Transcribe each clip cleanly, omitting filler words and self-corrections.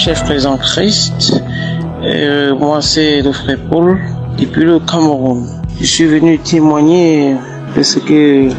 chers frères en Christ, moi c'est le frère Paul depuis le Cameroun. Je suis venu témoigner de ce que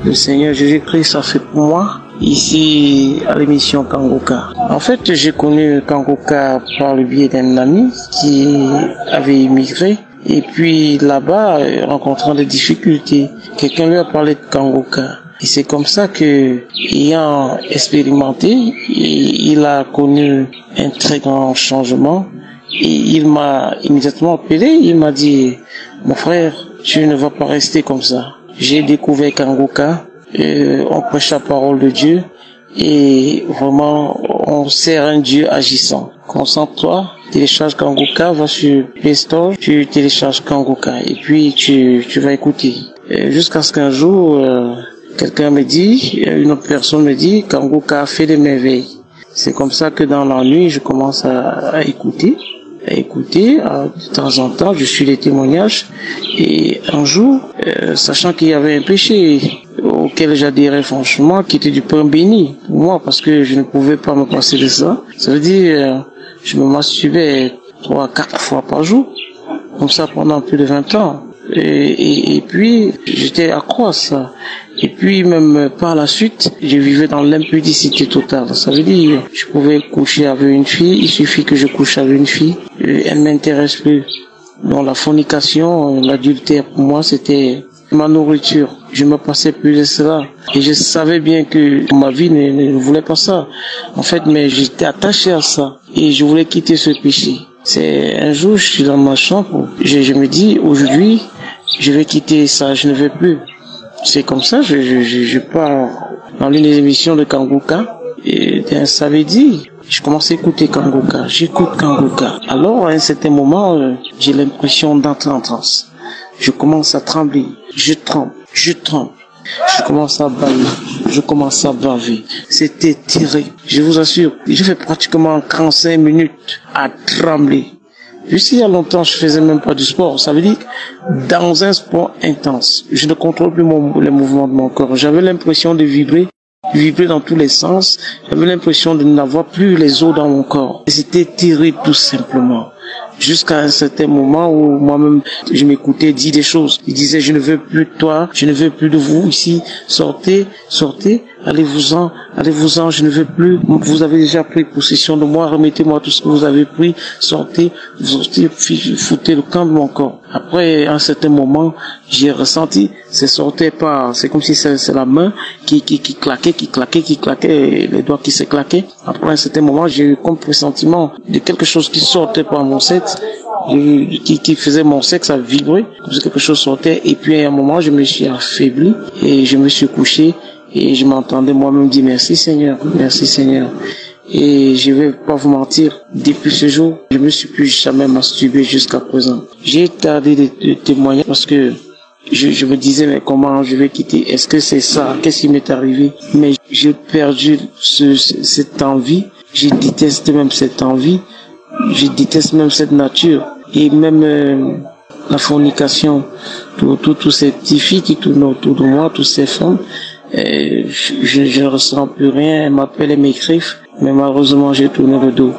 le Seigneur Jésus-Christ a fait pour moi ici à l'émission Kangoka. En fait, j'ai connu Kangoka par le biais d'un ami qui avait immigré. Et puis là-bas, rencontrant des difficultés, quelqu'un lui a parlé de Kangoka. Et c'est comme ça que, ayant expérimenté, il a connu un très grand changement. Et il m'a immédiatement appelé, il m'a dit, mon frère, tu ne vas pas rester comme ça. J'ai découvert Kangoka, on prêche la parole de Dieu, et vraiment, on sert un Dieu agissant. Concentre-toi, télécharge Kangoka, va sur Play Store, tu télécharges Kangoka, et puis tu vas écouter. Jusqu'à ce qu'un jour, quelqu'un me dit, une autre personne me dit, Kangoka fait des merveilles. C'est comme ça que dans la nuit, je commence à écouter. De temps en temps, je suis les témoignages. Et un jour, sachant qu'il y avait un péché auquel j'adhérais franchement, qui était du pain béni pour moi, parce que je ne pouvais pas me passer de ça. Ça veut dire, je me masturbais 3-4 fois par jour, comme ça pendant plus de 20 ans. Et puis, j'étais accro à ça. Et puis, même par la suite, je vivais dans l'impudicité totale. Ça veut dire, je pouvais coucher avec une fille, il suffit que je couche avec une fille, elle m'intéresse plus. Donc, la fornication, l'adultère, pour moi, c'était ma nourriture. Je me passais plus de cela. Et je savais bien que ma vie ne voulait pas ça. En fait, mais j'étais attaché à ça. Et je voulais quitter ce péché. C'est un jour, je suis dans ma chambre, je me dis, aujourd'hui, je vais quitter ça, je ne veux plus. C'est comme ça, je pars dans l'une des émissions de Kangoka, et d'un samedi, je commence à écouter Kangoka, j'écoute Kangoka. Alors, à un certain moment, j'ai l'impression d'entrer en transe. Je commence à trembler, je tremble. Je commence à bailler, je commence à baver. C'était terrible. Je vous assure, je fais pratiquement 45 minutes à trembler. Juste il y a longtemps, je faisais même pas du sport. Ça veut dire, dans un sport intense, je ne contrôle plus les mouvements de mon corps. J'avais l'impression de vibrer dans tous les sens. J'avais l'impression de n'avoir plus les os dans mon corps. Et c'était terrible tout simplement. Jusqu'à un certain moment où moi-même, je m'écoutais dire des choses. Il disait, je ne veux plus de toi, je ne veux plus de vous ici, sortez, allez-vous-en, je ne veux plus, vous avez déjà pris possession de moi, remettez-moi tout ce que vous avez pris, sortez, foutez le camp de mon corps. Après, à un certain moment, j'ai ressenti, c'est comme si c'est la main qui claquait, les doigts qui se claquaient. Après un certain moment, j'ai eu comme pressentiment de quelque chose qui sortait par mon sexe, qui faisait mon sexe à vibrer, comme si quelque chose sortait, et puis à un moment, je me suis affaibli, et je me suis couché, et je m'entendais moi-même dire merci Seigneur. Et je vais pas vous mentir, depuis ce jour, je me suis plus jamais masturbé jusqu'à présent. J'ai tardé de témoigner parce que je me disais, mais comment je vais quitter? Est-ce que c'est ça? Qu'est-ce qui m'est arrivé? Mais j'ai perdu cette envie. Je déteste même cette envie. Je déteste même cette nature. Et même la fornication, tous ces petits filles qui tournent autour de moi, toutes ces femmes, je ne ressens plus rien. Elles m'appellent et m'écrivent, mais malheureusement j'ai tourné le dos.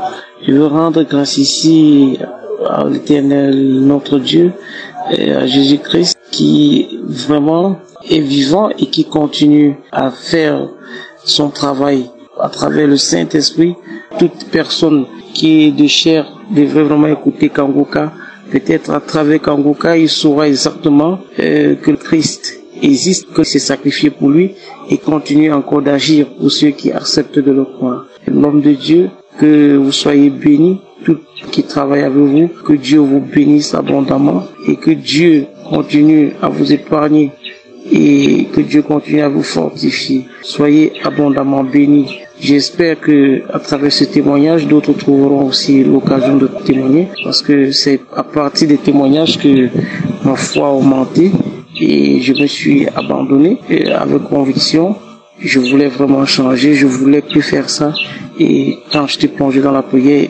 Je veux rendre grâce ici à l'Éternel, notre Dieu, et à Jésus-Christ, qui vraiment est vivant et qui continue à faire son travail à travers le Saint-Esprit. Toute personne qui est de chair devrait vraiment écouter Kangoka. Peut-être à travers Kangoka, il saura exactement que le Christ existe, que c'est sacrifié pour lui et continue encore d'agir pour ceux qui acceptent de le croire. L'homme de Dieu, que vous soyez bénis, tous qui travaillent avec vous, que Dieu vous bénisse abondamment et que Dieu continue à vous épargner et que Dieu continue à vous fortifier. Soyez abondamment bénis. J'espère que à travers ce témoignage, d'autres trouveront aussi l'occasion de témoigner, parce que c'est à partir des témoignages que ma foi a augmenté et je me suis abandonné avec conviction. Je voulais vraiment changer, je voulais plus faire ça. Et quand j'étais plongé dans la prière,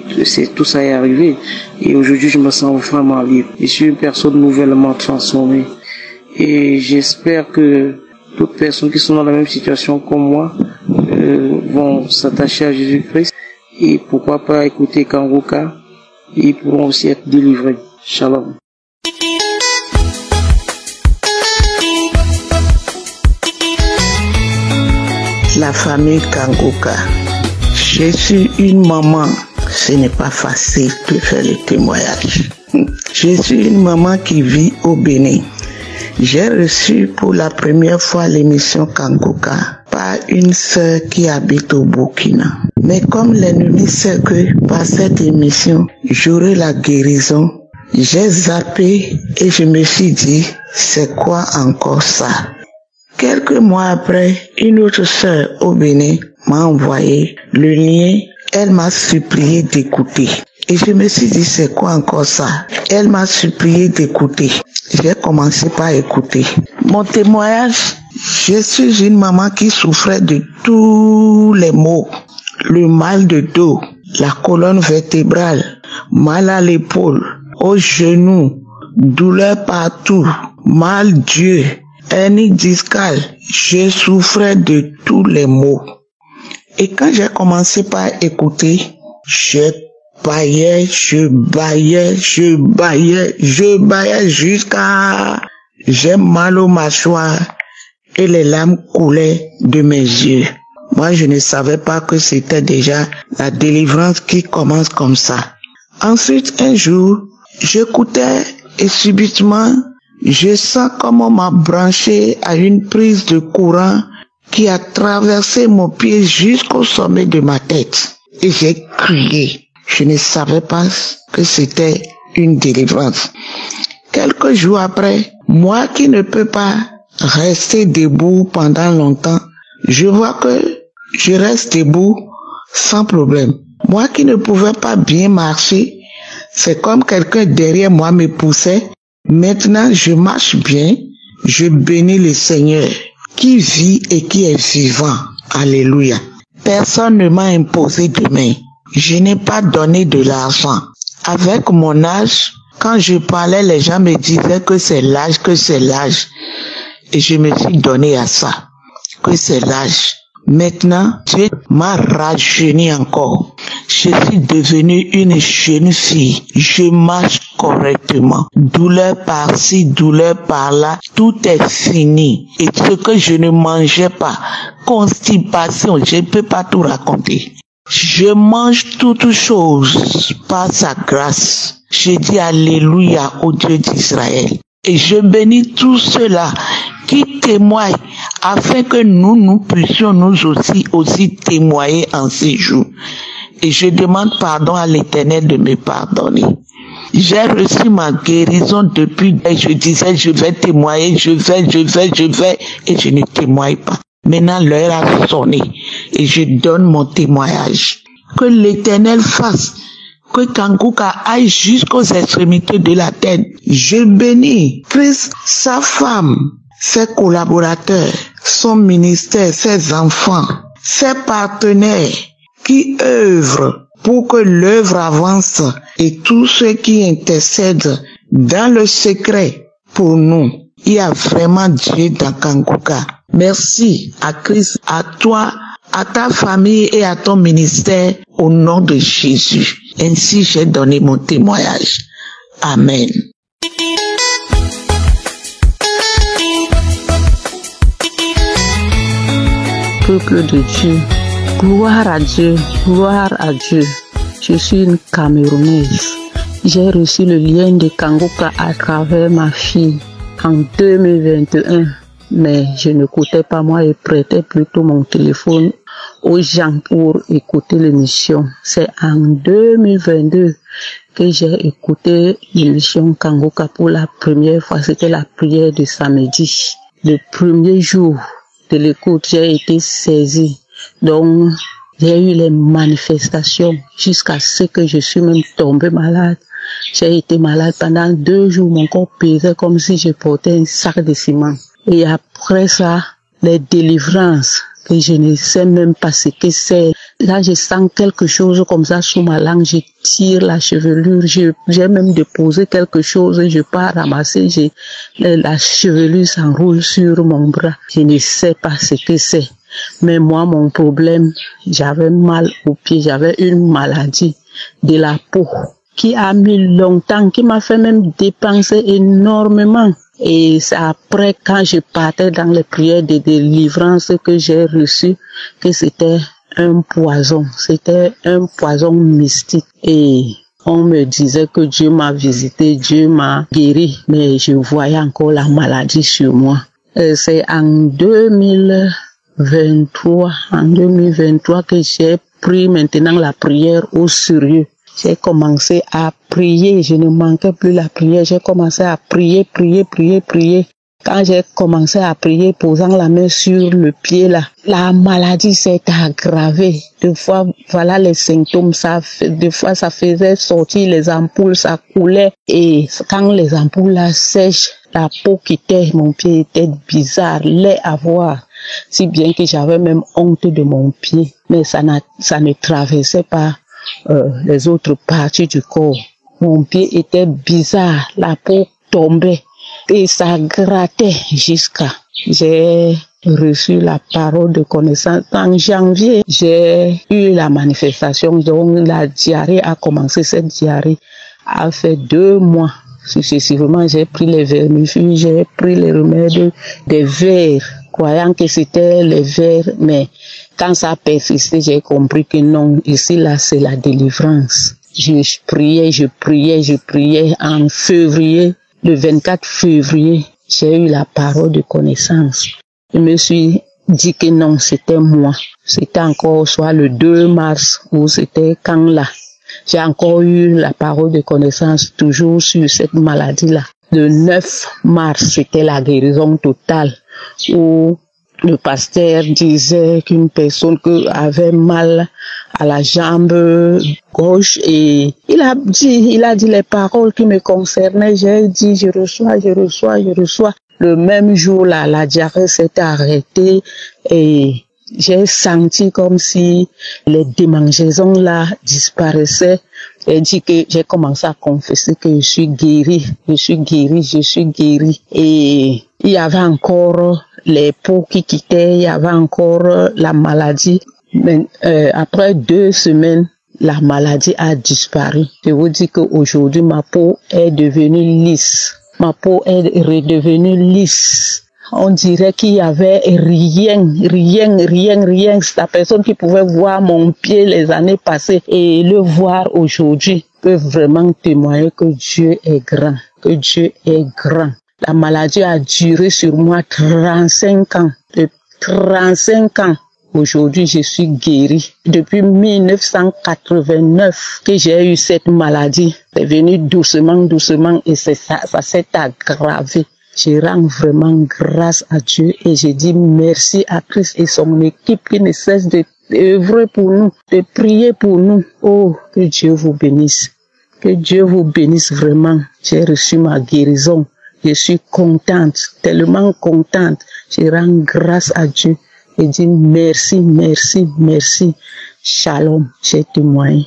tout ça est arrivé. Et aujourd'hui, je me sens vraiment libre. Je suis une personne nouvellement transformée. Et j'espère que d'autres personnes qui sont dans la même situation que moi vont s'attacher à Jésus-Christ et pourquoi pas écouter Kangoka, ils pourront aussi être délivrés. Shalom. La famille Kangoka. Je suis une maman. Ce n'est pas facile de faire le témoignage. Je suis une maman qui vit au Bénin. J'ai reçu pour la première fois l'émission Kangoka par une sœur qui habite au Burkina. Mais comme l'ennemi sait que par cette émission, j'aurai la guérison, j'ai zappé et je me suis dit, c'est quoi encore ça? Quelques mois après, une autre sœur au Bénin m'a envoyé le lien. Elle m'a supplié d'écouter. Et je me suis dit, c'est quoi encore ça? Elle m'a supplié d'écouter. J'ai commencé par écouter. Mon témoignage, je suis une maman qui souffrait de tous les maux. Le mal de dos, la colonne vertébrale, mal à l'épaule, au genou, douleur partout, mal d'yeux, hernie discale. Je souffrais de tous les maux. Et quand j'ai commencé par écouter, je baillais jusqu'à... J'ai mal aux mâchoires et les larmes coulaient de mes yeux. Moi, je ne savais pas que c'était déjà la délivrance qui commence comme ça. Ensuite, un jour, j'écoutais et subitement, je sens comme on m'a branché à une prise de courant qui a traversé mon pied jusqu'au sommet de ma tête. Et j'ai crié. Je ne savais pas que c'était une délivrance. Quelques jours après, moi qui ne peux pas rester debout pendant longtemps, je vois que je reste debout sans problème. Moi qui ne pouvais pas bien marcher, c'est comme quelqu'un derrière moi me poussait. Maintenant, je marche bien. Je bénis le Seigneur qui vit et qui est vivant. Alléluia. Personne ne m'a imposé de main. Je n'ai pas donné de l'argent. Avec mon âge, quand je parlais, les gens me disaient que c'est l'âge, Et je me suis donné à ça, que c'est l'âge. Maintenant, Dieu m'a rajeuni encore. Je suis devenue une jeune fille. Je marche correctement. Douleur par-ci, douleur par-là. Tout est fini. Et ce que je ne mangeais pas, constipation, je ne peux pas tout raconter. Je mange toutes choses par sa grâce. Je dis Alléluia au Dieu d'Israël. Et je bénis tous ceux-là qui témoignent afin que nous puissions nous aussi témoigner en ces jours. Et je demande pardon à l'Éternel de me pardonner. J'ai reçu ma guérison depuis, je disais je vais témoigner, je vais, et je ne témoigne pas. Maintenant l'heure a sonné et je donne mon témoignage. Que l'Éternel fasse que Kangoka aille jusqu'aux extrémités de la terre. Je bénis Christ, sa femme, ses collaborateurs, son ministère, ses enfants, ses partenaires qui œuvrent pour que l'œuvre avance et tous ceux qui intercèdent dans le secret pour nous. Il y a vraiment Dieu dans Kangoka. Merci à Christ, à toi, à ta famille et à ton ministère au nom de Jésus. Ainsi j'ai donné mon témoignage. Amen. Peuple de Dieu, gloire à Dieu, gloire à Dieu. Je suis une Camerounaise. J'ai reçu le lien de Kangoka à travers ma fille en 2021. Mais je n'écoutais pas, moi, je prêtais plutôt mon téléphone aux gens pour écouter l'émission. C'est en 2022 que j'ai écouté l'émission Kangoka pour la première fois. C'était la prière de samedi. Le premier jour de l'écoute, j'ai été saisie. Donc, j'ai eu les manifestations jusqu'à ce que je suis même tombée malade. J'ai été malade pendant 2 jours. Mon corps pesait comme si je portais un sac de ciment. Et après ça, les délivrances, que je ne sais même pas ce que c'est. Là, je sens quelque chose comme ça sous ma langue, je tire la chevelure, j'ai même déposé quelque chose, je pars ramasser, la chevelure s'enroule sur mon bras. Je ne sais pas ce que c'est. Mais moi, mon problème, j'avais mal aux pieds, j'avais une maladie de la peau qui a mis longtemps, qui m'a fait même dépenser énormément. Et c'est après, quand je partais dans les prières de délivrance que j'ai reçu que c'était un poison mystique. Et on me disait que Dieu m'a visité, Dieu m'a guéri, mais je voyais encore la maladie sur moi. C'est en 2023 que j'ai pris maintenant la prière au sérieux. J'ai commencé à prier, je ne manquais plus la prière, j'ai commencé à prier. Quand j'ai commencé à prier, posant la main sur le pied là, la maladie s'est aggravée. Des fois, voilà les symptômes, des fois ça faisait sortir les ampoules, ça coulait. Et quand les ampoules là sèchent, la peau quittait, mon pied était bizarre, laid à voir. Si bien que j'avais même honte de mon pied, mais ça ne traversait pas les autres parties du corps. Mon pied était bizarre, la peau tombait et ça grattait jusqu'à. J'ai reçu la parole de connaissance. En janvier, j'ai eu la manifestation, donc la diarrhée a commencé. Cette diarrhée a fait 2 mois. Successivement, j'ai pris les vermifuges, j'ai pris les remèdes des vers, croyant que c'était les vers, mais quand ça a persisté, j'ai compris que non, ici là, c'est la délivrance. Je priais en février, le 24 février, j'ai eu la parole de connaissance. Je me suis dit que non, c'était moi. C'était encore soit le 2 mars ou c'était quand là. J'ai encore eu la parole de connaissance toujours sur cette maladie-là. Le 9 mars, c'était la guérison totale où le pasteur disait qu'une personne avait mal à la jambe gauche et il a dit les paroles qui me concernaient. J'ai dit, je reçois. Le même jour là, la diarrhée s'est arrêtée et j'ai senti comme si les démangeaisons là disparaissaient. J'ai dit que j'ai commencé à confesser que je suis guérie. Et il y avait encore les peaux qui quittaient, il y avait encore la maladie. Mais après 2 semaines, la maladie a disparu. Je vous dis qu'aujourd'hui, ma peau est devenue lisse. Ma peau est redevenue lisse. On dirait qu'il y avait rien. La personne qui pouvait voir mon pied les années passées et le voir aujourd'hui peut vraiment témoigner que Dieu est grand. La maladie a duré sur moi 35 ans. De 35 ans. Aujourd'hui, je suis guérie. Depuis 1989 que j'ai eu cette maladie. C'est venu doucement et ça s'est aggravé. Je rends vraiment grâce à Dieu et je dis merci à Christ et son équipe qui ne cesse d'œuvrer pour nous, de prier pour nous. Oh, que Dieu vous bénisse. Que Dieu vous bénisse vraiment. J'ai reçu ma guérison. Je suis contente, tellement contente. Je rends grâce à Dieu et dis merci. Shalom, j'ai témoigné.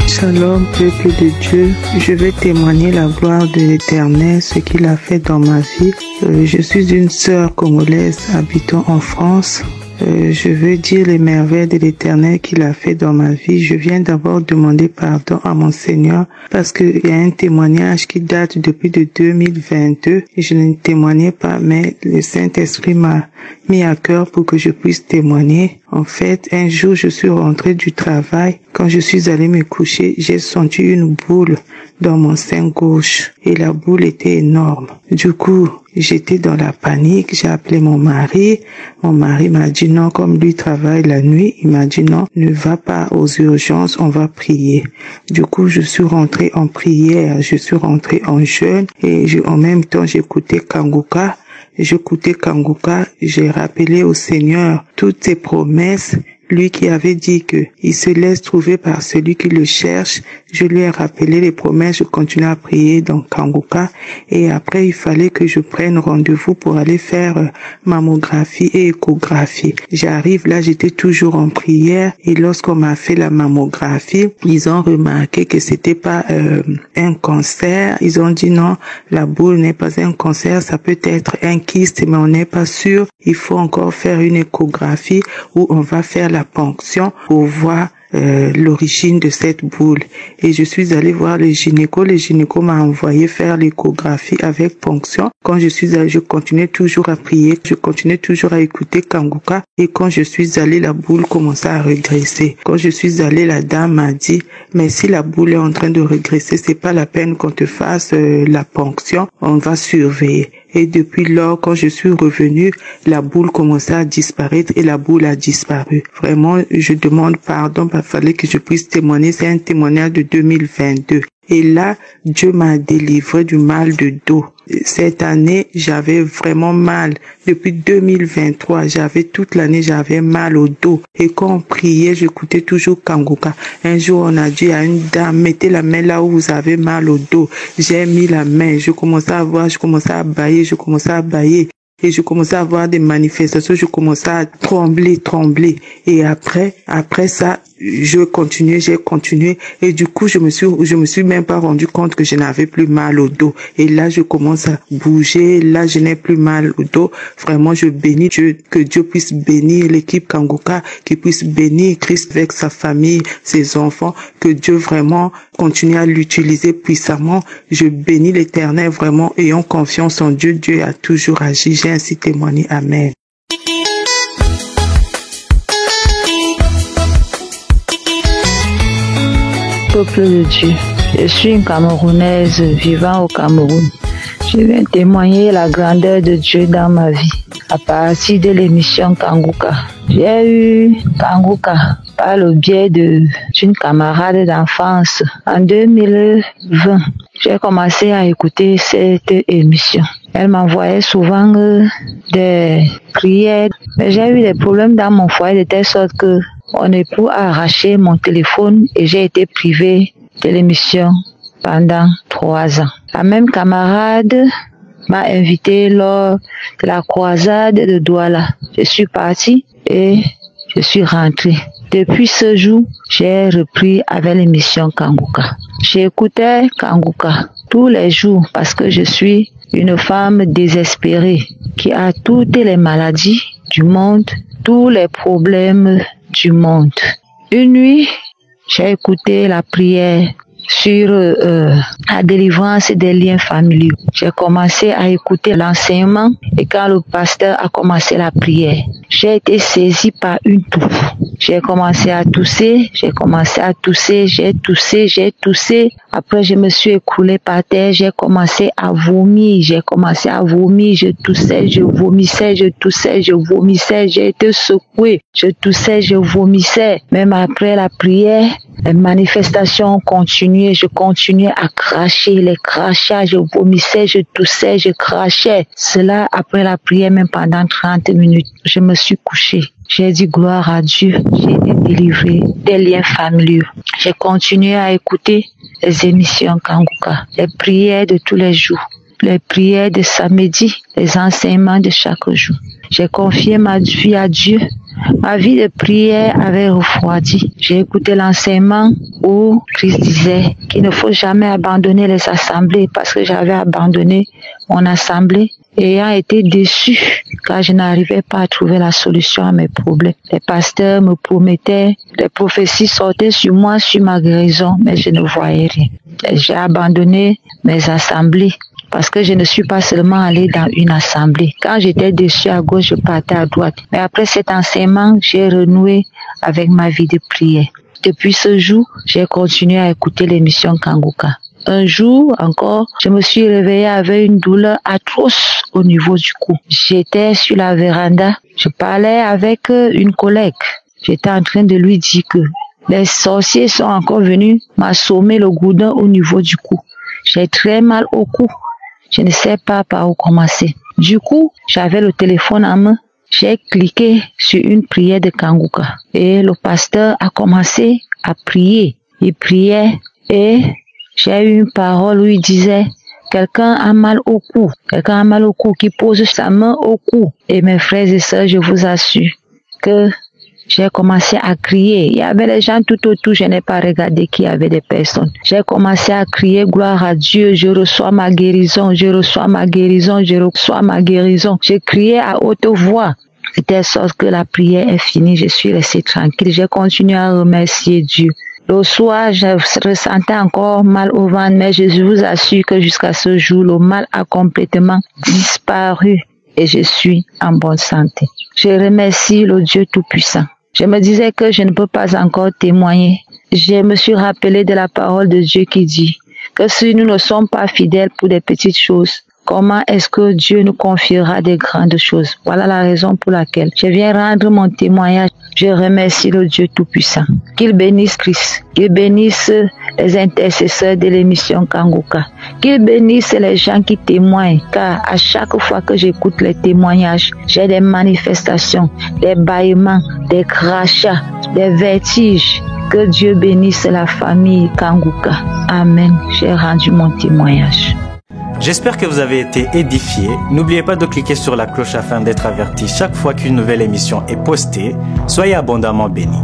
Shalom, peuple de Dieu, je vais témoigner la gloire de l'Éternel, ce qu'il a fait dans ma vie. Je suis une sœur congolaise habitant en France. Je veux dire les merveilles de l'Éternel qu'il a fait dans ma vie. Je viens d'abord demander pardon à mon Seigneur parce qu'il y a un témoignage qui date depuis de 2022 et je ne témoignais pas, mais le Saint-Esprit m'a mis à cœur pour que je puisse témoigner. En fait, un jour, je suis rentrée du travail. Quand je suis allée me coucher, j'ai senti une boule dans mon sein gauche et la boule était énorme. Du coup, j'étais dans la panique, j'ai appelé mon mari. Mon mari m'a dit non, comme lui travaille la nuit, il m'a dit non, ne va pas aux urgences, on va prier. Du coup, je suis rentrée en prière, je suis rentrée en jeûne et en même temps, j'écoutais Kanguka. J'ai rappelé au Seigneur toutes ses promesses. Lui qui avait dit que il se laisse trouver par celui qui le cherche. Je lui ai rappelé les promesses, je continue à prier dans Kanguka. Et après, il fallait que je prenne rendez-vous pour aller faire mammographie et échographie. J'arrive là, j'étais toujours en prière. Et lorsqu'on m'a fait la mammographie, ils ont remarqué que c'était pas un cancer. Ils ont dit non, la boule n'est pas un cancer, ça peut être un kyste, mais on n'est pas sûr. Il faut encore faire une échographie où on va faire la ponction pour voir l'origine de cette boule. Et je suis allée voir le gynéco. Le gynéco m'a envoyé faire l'échographie avec ponction. Quand je suis allée, je continuais toujours à prier, je continuais toujours à écouter Kanguka. Et quand je suis allée, la boule commençait à régresser. Quand je suis allée, la dame m'a dit, mais si la boule est en train de régresser, c'est pas la peine qu'on te fasse la ponction, on va surveiller. Et depuis lors, quand je suis revenue, la boule commençait à disparaître et la boule a disparu. Vraiment, je demande pardon, il fallait que je puisse témoigner. C'est un témoignage de 2022. Et là, Dieu m'a délivré du mal de dos. Cette année, j'avais vraiment mal. Depuis 2023, toute l'année, j'avais mal au dos. Et quand on priait, j'écoutais toujours Kanguka. Un jour, on a dit à une dame, mettez la main là où vous avez mal au dos. J'ai mis la main. Je commençais à bailler. Et je commençais à avoir des manifestations, je commençais à trembler. Et après ça, j'ai continué. Et du coup, je me suis même pas rendu compte que je n'avais plus mal au dos. Et là, je commence à bouger. Là, je n'ai plus mal au dos. Vraiment, je bénis Dieu, que Dieu puisse bénir l'équipe Kanguka, qu'il puisse bénir Christ avec sa famille, ses enfants, que Dieu vraiment continue à l'utiliser puissamment. Je bénis l'Éternel vraiment, ayant confiance en Dieu. Dieu a toujours agi. J'ai ainsi témoigné. Amen. Peuple de Dieu, je suis une Camerounaise vivant au Cameroun. Je viens témoigner la grandeur de Dieu dans ma vie à partir de l'émission Kanguka. J'ai eu Kanguka par le biais d'une camarade d'enfance en 2020. J'ai commencé à écouter cette émission. Elle m'envoyait souvent des prières, mais j'ai eu des problèmes dans mon foyer de telle sorte que mon époux a arraché mon téléphone et j'ai été privée de l'émission pendant 3 ans. La même camarade m'a invité lors de la croisade de Douala. Je suis partie et je suis rentrée. Depuis ce jour, j'ai repris avec l'émission Kanguka. J'écoutais Kanguka tous les jours parce que je suis une femme désespérée qui a toutes les maladies du monde, tous les problèmes du monde. Une nuit, j'ai écouté la prière sur la délivrance des liens familiaux. J'ai commencé à écouter l'enseignement et quand le pasteur a commencé la prière, j'ai été saisie par une touffe. J'ai commencé à tousser, j'ai toussé. Après, je me suis écroulée par terre, j'ai commencé à vomir, je toussais, je vomissais, j'ai été secouée, je toussais, je vomissais. Même après la prière, les manifestations ont continué, je continuais à cracher, les crachats, je vomissais, je toussais, je crachais. Cela après la prière, même pendant 30 minutes, je me suis couchée. J'ai dit gloire à Dieu, j'ai été délivrée des liens familiaux. J'ai continué à écouter les émissions Kanguka, les prières de tous les jours, les prières de samedi, les enseignements de chaque jour. J'ai confié ma vie à Dieu. Ma vie de prière avait refroidi. J'ai écouté l'enseignement où Christ disait qu'il ne faut jamais abandonner les assemblées parce que j'avais abandonné mon assemblée ayant été déçue car je n'arrivais pas à trouver la solution à mes problèmes. Les pasteurs me promettaient, les prophéties sortaient sur moi, sur ma guérison, mais je ne voyais rien. J'ai abandonné mes assemblées parce que je ne suis pas seulement allée dans une assemblée. Quand j'étais déçue à gauche, je partais à droite. Mais après cet enseignement, j'ai renoué avec ma vie de prière. Depuis ce jour, j'ai continué à écouter l'émission Kanguka. Un jour encore, je me suis réveillée avec une douleur atroce au niveau du cou. J'étais sur la véranda, je parlais avec une collègue. J'étais en train de lui dire que les sorciers sont encore venus m'assommer le goudin au niveau du cou. J'ai très mal au cou. Je ne sais pas par où commencer. Du coup, j'avais le téléphone en main. J'ai cliqué sur une prière de Kanguka. Et le pasteur a commencé à prier. Il priait Et j'ai eu une parole où il disait, quelqu'un a mal au cou, qui pose sa main au cou. Et mes frères et sœurs, je vous assure que j'ai commencé à crier. Il y avait des gens tout autour, je n'ai pas regardé qu'il y avait des personnes. J'ai commencé à crier, gloire à Dieu, je reçois ma guérison, je reçois ma guérison, je reçois ma guérison. J'ai crié à haute voix. De telle sorte que la prière est finie, je suis restée tranquille. J'ai continué à remercier Dieu. Le soir, je ressentais encore mal au ventre, mais je vous assure que jusqu'à ce jour, le mal a complètement disparu et je suis en bonne santé. Je remercie le Dieu Tout-Puissant. Je me disais que je ne peux pas encore témoigner. Je me suis rappelé de la parole de Dieu qui dit que si nous ne sommes pas fidèles pour des petites choses, comment est-ce que Dieu nous confiera des grandes choses? Voilà la raison pour laquelle je viens rendre mon témoignage. Je remercie le Dieu Tout-Puissant. Qu'il bénisse Christ. Qu'il bénisse les intercesseurs de l'émission Kanguka. Qu'il bénisse les gens qui témoignent. Car à chaque fois que j'écoute les témoignages, j'ai des manifestations, des bâillements, des crachats, des vertiges. Que Dieu bénisse la famille Kanguka. Amen. J'ai rendu mon témoignage. J'espère que vous avez été édifiés. N'oubliez pas de cliquer sur la cloche afin d'être averti chaque fois qu'une nouvelle émission est postée. Soyez abondamment bénis.